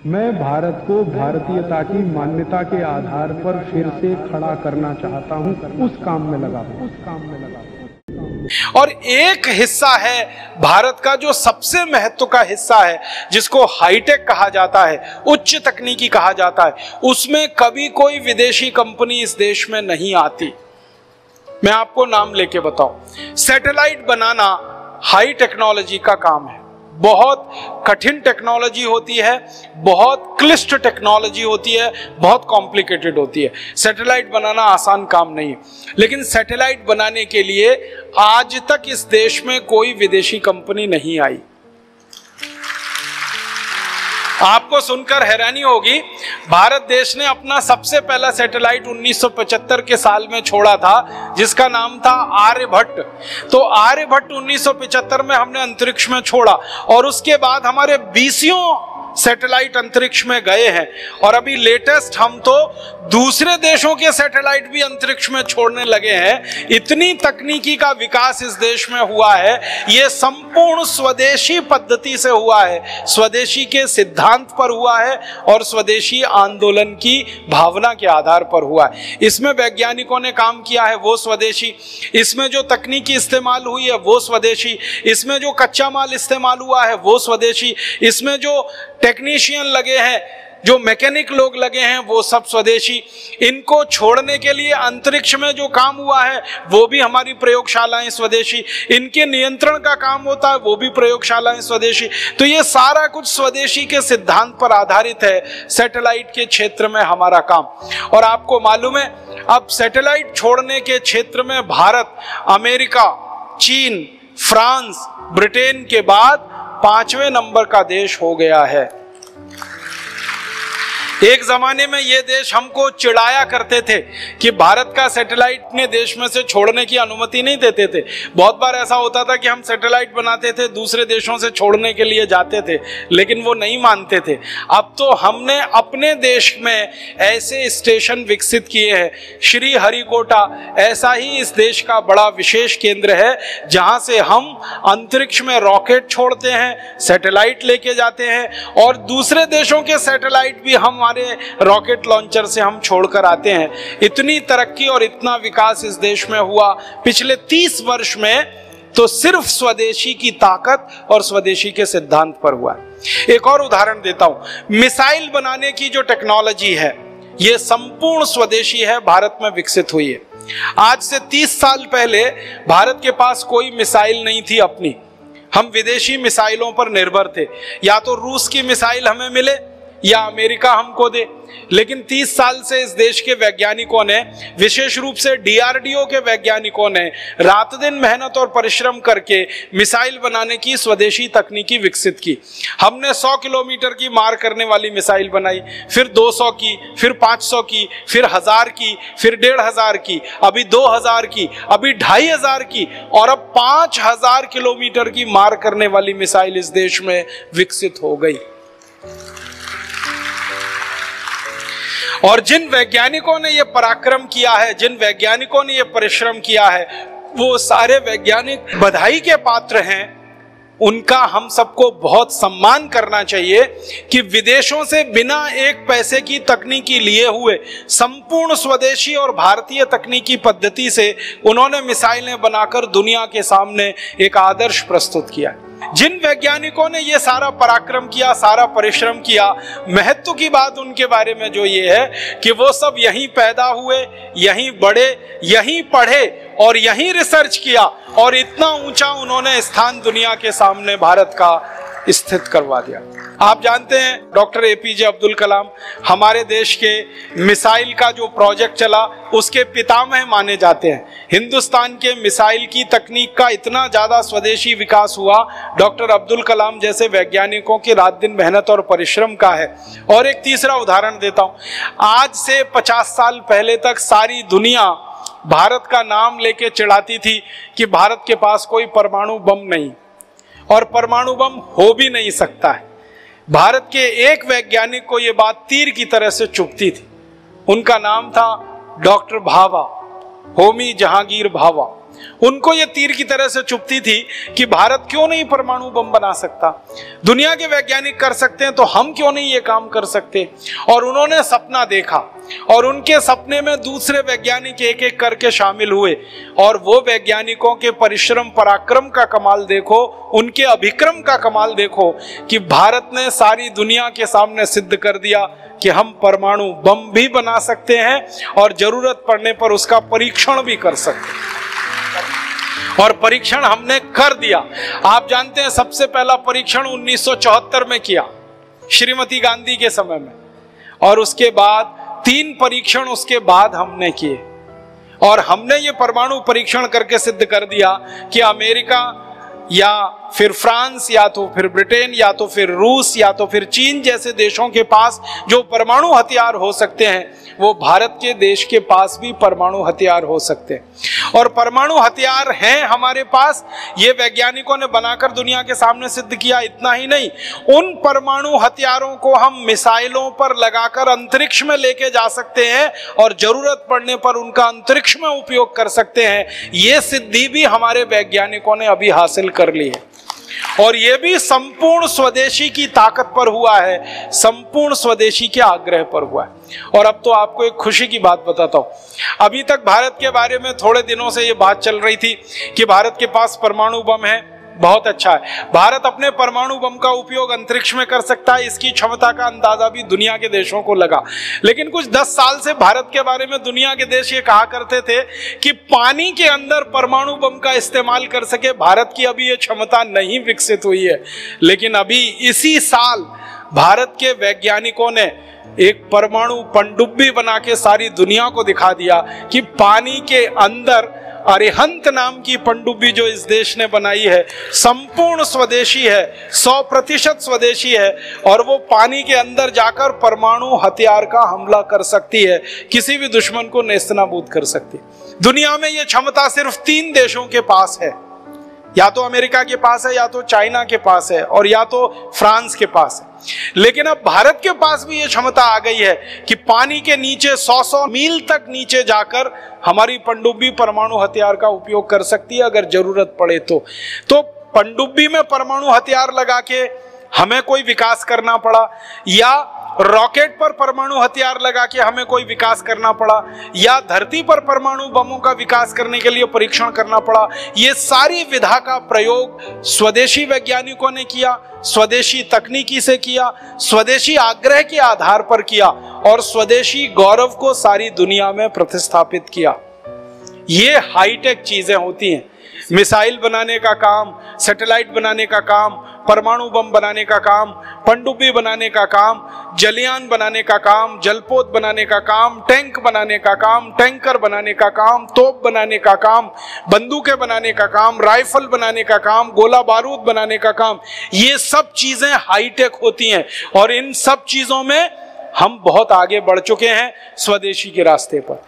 मैं भारत को भारतीयता की मान्यता के आधार पर फिर से खड़ा करना चाहता हूं, उस काम में लगा और एक हिस्सा है भारत का जो सबसे महत्व का हिस्सा है, जिसको हाईटेक कहा जाता है, उच्च तकनीकी कहा जाता है, उसमें कभी कोई विदेशी कंपनी इस देश में नहीं आती। मैं आपको नाम लेके बताऊं, सैटेलाइट बनाना हाई टेक्नोलॉजी का काम है, बहुत कठिन टेक्नोलॉजी होती है, बहुत क्लिष्ट टेक्नोलॉजी होती है, बहुत कॉम्प्लिकेटेड होती है। सैटेलाइट बनाना आसान काम नहीं है, लेकिन सैटेलाइट बनाने के लिए आज तक इस देश में कोई विदेशी कंपनी नहीं आई। आपको सुनकर हैरानी होगी, भारत देश ने अपना सबसे पहला सैटेलाइट 1975 के साल में छोड़ा था, जिसका नाम था आर्यभट्ट। तो आर्यभट्ट 1975 में हमने अंतरिक्ष में छोड़ा और उसके बाद हमारे 20 सैटेलाइट अंतरिक्ष में गए हैं और अभी लेटेस्ट हम तो दूसरे देशों के सैटेलाइट भी अंतरिक्ष में छोड़ने लगे हैं। इतनी तकनीकी का विकास इस देश में हुआ है, यह संपूर्ण स्वदेशी पद्धति से हुआ है, स्वदेशी के सिद्धांत पर हुआ है और स्वदेशी आंदोलन की भावना के आधार पर हुआ है। इसमें वैज्ञानिकों ने काम किया है वो स्वदेशी, इसमें जो तकनीकी इस्तेमाल हुई है वो स्वदेशी, इसमें जो कच्चा माल इस्तेमाल हुआ है वो स्वदेशी, इसमें जो टेक्नीशियन लगे हैं, जो मैकेनिक लोग लगे हैं, वो सब स्वदेशी। इनको छोड़ने के लिए अंतरिक्ष में जो काम हुआ है वो भी हमारी प्रयोगशालाएं स्वदेशी, इनके नियंत्रण का काम होता है वो भी प्रयोगशालाएं स्वदेशी। तो ये सारा कुछ स्वदेशी के सिद्धांत पर आधारित है सैटेलाइट के क्षेत्र में हमारा काम। और आपको मालूम है, अब सैटेलाइट छोड़ने के क्षेत्र में भारत अमेरिका, चीन, फ्रांस, ब्रिटेन के बाद 5वें नंबर का देश हो गया है। एक जमाने में ये देश हमको चिढ़ाया करते थे कि भारत का सैटेलाइट अपने देश में से छोड़ने की अनुमति नहीं देते थे। बहुत बार ऐसा होता था कि हम सैटेलाइट बनाते थे, दूसरे देशों से छोड़ने के लिए जाते थे, लेकिन वो नहीं मानते थे। अब तो हमने अपने देश में ऐसे स्टेशन विकसित किए हैं। श्री हरिकोटा ऐसा ही इस देश का बड़ा विशेष केंद्र है, जहां से हम अंतरिक्ष में रॉकेट छोड़ते हैं, सैटेलाइट लेके जाते हैं और दूसरे देशों के सैटेलाइट भी हमारे रॉकेट लॉन्चर से हम छोड़कर आते हैं। इतनी तरक्की और इतना विकास इस देश में हुआ पिछले 30 वर्ष में, तो सिर्फ स्वदेशी की ताकत और स्वदेशी के सिद्धांत पर हुआ है। एक और उदाहरण देता हूं, मिसाइल बनाने की जो टेक्नोलॉजी है यह संपूर्ण स्वदेशी है, भारत में विकसित हुई है। आज से 30 साल पहले भारत के पास कोई मिसाइल नहीं थी अपनी, हम विदेशी मिसाइलों पर निर्भर थे। या तो रूस की मिसाइल हमें मिले या अमेरिका हमको दे। लेकिन 30 साल से इस देश के वैज्ञानिकों ने, विशेष रूप से डीआरडीओ के वैज्ञानिकों ने रात दिन मेहनत और परिश्रम करके मिसाइल बनाने की स्वदेशी तकनीकी विकसित की। हमने 100 किलोमीटर की मार करने वाली मिसाइल बनाई, फिर 200 की, फिर 500 की, फिर 1000 की, फिर 1500 की, अभी 2000 की, अभी 2500 की और अब 5000 किलोमीटर की मार करने वाली मिसाइल इस देश में विकसित हो गई। और जिन वैज्ञानिकों ने यह पराक्रम किया है, जिन वैज्ञानिकों ने यह परिश्रम किया है, वो सारे वैज्ञानिक बधाई के पात्र हैं। उनका हम सबको बहुत सम्मान करना चाहिए कि विदेशों से बिना एक पैसे की तकनीकी लिए हुए संपूर्ण स्वदेशी और भारतीय तकनीकी पद्धति से उन्होंने मिसाइलें बनाकर दुनिया के सामने एक आदर्श प्रस्तुत किया। जिन वैज्ञानिकों ने यह सारा पराक्रम किया, सारा परिश्रम किया, महत्व की बात उनके बारे में जो ये है कि वो सब यहीं पैदा हुए, यहीं बढ़े, यहीं पढ़े और यहीं रिसर्च किया और इतना ऊंचा उन्होंने स्थान दुनिया के सामने भारत का स्थित करवा दिया। आप जानते हैं डॉक्टर एपीजे अब्दुल कलाम हमारे देश के मिसाइल का जो प्रोजेक्ट चला उसके पितामह माने जाते हैं। हिंदुस्तान के मिसाइल की तकनीक का इतना ज्यादा स्वदेशी विकास हुआ डॉक्टर अब्दुल कलाम जैसे वैज्ञानिकों की रात दिन मेहनत और परिश्रम का है। और एक तीसरा उदाहरण देता हूं, आज से 50 साल पहले तक सारी दुनिया भारत का नाम लेके चिढ़ाती थी कि भारत के पास कोई परमाणु बम नहीं और परमाणु बम हो भी नहीं सकता है। भारत के एक वैज्ञानिक को यह बात तीर की तरह से चुभती थी। उनका नाम था डॉक्टर भाभा, होमी जहांगीर भाभा। उनको ये तीर की तरह से चुभती थी कि भारत क्यों नहीं परमाणु बम बना सकता, दुनिया के वैज्ञानिक कर सकते हैं तो हम क्यों नहीं ये काम कर सकते। और उन्होंने सपना देखा और उनके सपने में दूसरे वैज्ञानिक एक एक करके शामिल हुए, और वो वैज्ञानिकों के परिश्रम पराक्रम का कमाल देखो, उनके अभिक्रम का कमाल देखो कि भारत ने सारी दुनिया के सामने सिद्ध कर दिया कि हम परमाणु बम भी बना सकते हैं और जरूरत पड़ने पर उसका परीक्षण भी कर सकते हैं। और परीक्षण हमने कर दिया। आप जानते हैं सबसे पहला परीक्षण 1974 में किया श्रीमती गांधी के समय में, और उसके बाद 3 परीक्षण उसके बाद हमने किए, और हमने ये परमाणु परीक्षण करके सिद्ध कर दिया कि अमेरिका या फिर फ्रांस या तो फिर ब्रिटेन या तो फिर रूस या तो फिर चीन जैसे देशों के पास जो परमाणु हथियार हो सकते हैं, वो भारत के देश के पास भी परमाणु हथियार हो सकते हैं। और परमाणु हथियार हैं हमारे पास, ये वैज्ञानिकों ने बनाकर दुनिया के सामने सिद्ध किया। इतना ही नहीं, उन परमाणु हथियारों को हम मिसाइलों पर लगाकर अंतरिक्ष में लेके जा सकते हैं और जरूरत पड़ने पर उनका अंतरिक्ष में उपयोग कर सकते हैं। ये सिद्धि भी हमारे वैज्ञानिकों ने अभी हासिल कर ली है, और यह भी संपूर्ण स्वदेशी की ताकत पर हुआ है, संपूर्ण स्वदेशी के आग्रह पर हुआ है। और अब तो आपको एक खुशी की बात बताता हूं। अभी तक भारत के बारे में थोड़े दिनों से यह बात चल रही थी कि भारत के पास परमाणु बम है, बहुत अच्छा है, भारत अपने परमाणु बम का उपयोग अंतरिक्ष में कर सकता है, इसकी क्षमता का अंदाजा भी दुनिया के देशों को लगा। लेकिन कुछ 10 साल से भारत के बारे में दुनिया के देश ये कहा करते थे कि पानी के अंदर परमाणु बम का इस्तेमाल कर सके, भारत की अभी ये क्षमता नहीं विकसित हुई है। लेकिन अभी इसी साल भारत के वैज्ञानिकों ने एक परमाणु पनडुब्बी बना के सारी दुनिया को दिखा दिया कि पानी के अंदर अरिहंत नाम की पनडुब्बी जो इस देश ने बनाई है संपूर्ण स्वदेशी है, 100% स्वदेशी है, और वो पानी के अंदर जाकर परमाणु हथियार का हमला कर सकती है, किसी भी दुश्मन को नेस्तनाबूद कर सकती है। दुनिया में ये क्षमता सिर्फ 3 देशों के पास है, या तो अमेरिका के पास है, या तो चाइना के पास है, और या तो फ्रांस के पास है। लेकिन अब भारत के पास भी ये क्षमता आ गई है कि पानी के नीचे 100 मील तक नीचे जाकर हमारी पनडुब्बी परमाणु हथियार का उपयोग कर सकती है अगर जरूरत पड़े तो पनडुब्बी में परमाणु हथियार लगा के हमें कोई विकास करना पड़ा, या रॉकेट पर परमाणु हथियार लगा के हमें कोई विकास करना पड़ा, या धरती पर परमाणु बमों का विकास करने के लिए परीक्षण करना पड़ा, ये सारी विधा का प्रयोग स्वदेशी वैज्ञानिकों ने किया, स्वदेशी तकनीकी से किया, स्वदेशी आग्रह के आधार पर किया, और स्वदेशी गौरव को सारी दुनिया में प्रतिस्थापित किया। ये हाईटेक चीजें होती हैं। मिसाइल बनाने का काम, सैटेलाइट बनाने का काम, परमाणु बम बनाने का काम, पनडुब्बी बनाने का काम, जलयान बनाने का काम, जलपोत बनाने का काम, टैंक बनाने का काम, टैंकर बनाने का काम, तोप बनाने का काम, बंदूकें बनाने का काम, राइफल बनाने का काम, गोला बारूद बनाने का काम, ये सब चीजें हाईटेक होती हैं। और इन सब चीजों में हम बहुत आगे बढ़ चुके हैं स्वदेशी के रास्ते पर।